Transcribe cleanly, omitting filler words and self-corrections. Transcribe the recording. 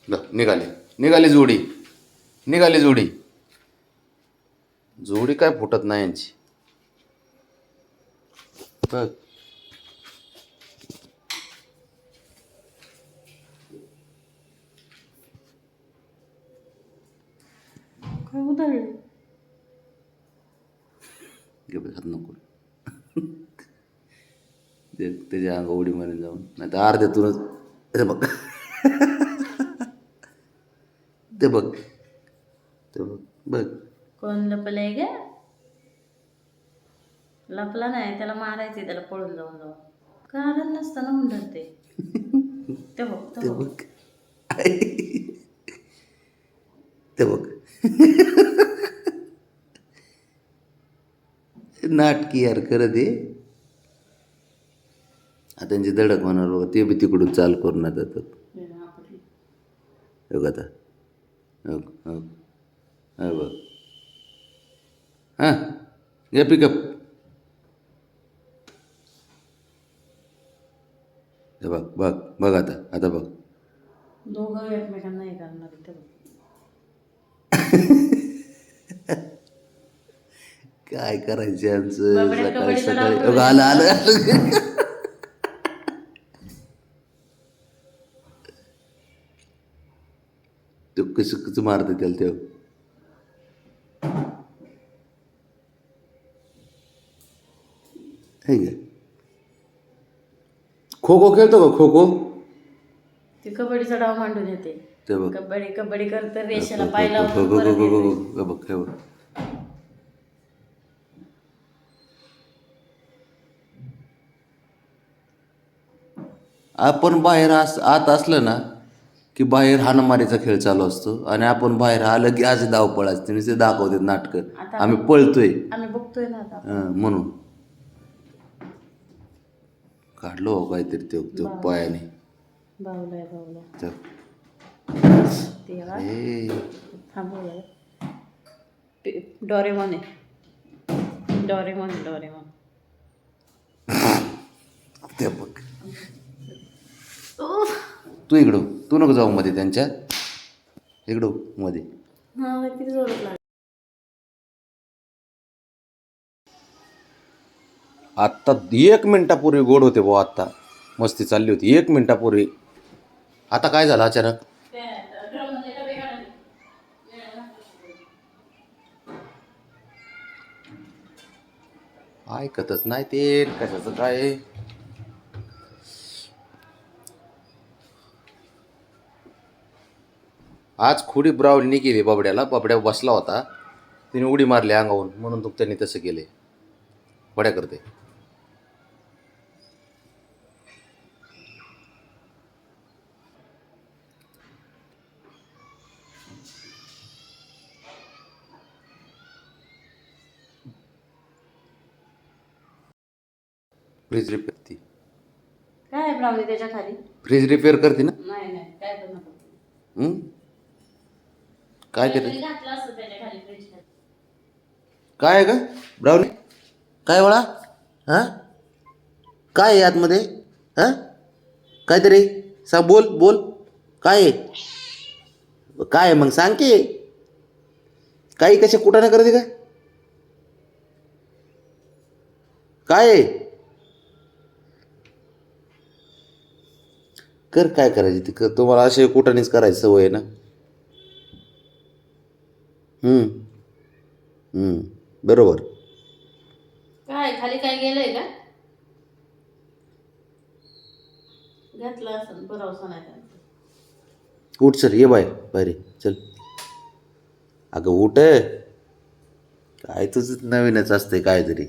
निघाली निघाली जोडी, निघाली जोडी. जोडी काय फुटत नाही यांची बघ. काय उधळले हात नको त्याच्या अंगा उडी मारून जाऊन, नाही तर अर्ध्यातूनच. ते बघ ते बघ ते बघ बघ. कोण लपलंय ग? लपला नाही, त्याला मारायचे, त्याला पळून जाऊन जाऊन कारण नसताना म्हणतात ते. ते बघ ते ते बघ बघ ते बघ नाटकी यार खरं ते. आता त्यांची धडक होणार बघा, ते बी तिकडून चाल करून आता बघ आता. हो हो हो बघ. हां घे पिकअप. हे बघ बघ बघ आता आता बघ. दोघं एकमेकांना हे करणार ते बघ. काय करायचं आमचं बाबड्या सकाळी कबड्डीचा सकाळी. डाव आलं आलं आलं. तो कसं कसं मारते त्याला तेव्हा. हे घे. खो खो खेळतो का खो खो? ते कबड्डीचा डाव मांडून येते. ते बघ कबड्डी कबड्डी करत रेषेला खो पाय खो लावून खो परत खो खो येते. खो बघ हे बघ. आपण बाहेर आत असलं ना की बाहेर हाणामारीचा खेळ चालू असतो, आणि आपण बाहेर आलं की आज धावपळ असते. ते दाखवतात नाटकं, आता आम्ही पळतोय आम्ही बघतोय ना आता. म्हणून काढलो हो काहीतरी ते पायाने. बावलाय बावला चल. तेव्हा ए, थांबवलं. डोरेमॉन आहे, डोरेमॉन डोरेमॉन. ते बघ. तू इकडं, तू नको जाऊ मध्ये त्यांच्या. इकडं मध्ये. हा किती जोरात लागला. आत्ता 1 मिनिटापूर्वी गोड होते भाऊ, आत्ता मस्ती चालली होती 1 मिनिटापूर्वी. आता काय झालं अचानक? ऐकतच नाही ते कशाचं काय. आज खोडी ब्रावणी केली बाबड्याला. बाबड्या बसला होता, तिने उडी मारली अंगावून, म्हणून त्यांनी तसं केले. बड्या करते. फ्रीज रिपेअर ती काय ब्राउनी त्याच्या खाली? फ्रीज रिपेअर करते ना. नाही नाही काय पण नको. काय ते घातलं असतं त्याच्या खाली फ्रीज खाली. काय आहे का ब्राउनी? काय वळा? हां काय आहे आतमध्ये? हां काहीतरी सांग, बोल बोल. काय आहे? काय आहे मग सांग की. काही कशा कुठं करते काय? काय आहे? कर काय करायची ती कर. तुम्हाला असे कुठानेच करायची सवय आहे ना. बरोबर. काय खाली काय गेलंय का? घातलं असं भरोसा नाही त्यांचा. उठ सर, ये बाय बाहेर ये. चल अगं उठ. काय तुझं नवीनच असते काहीतरी.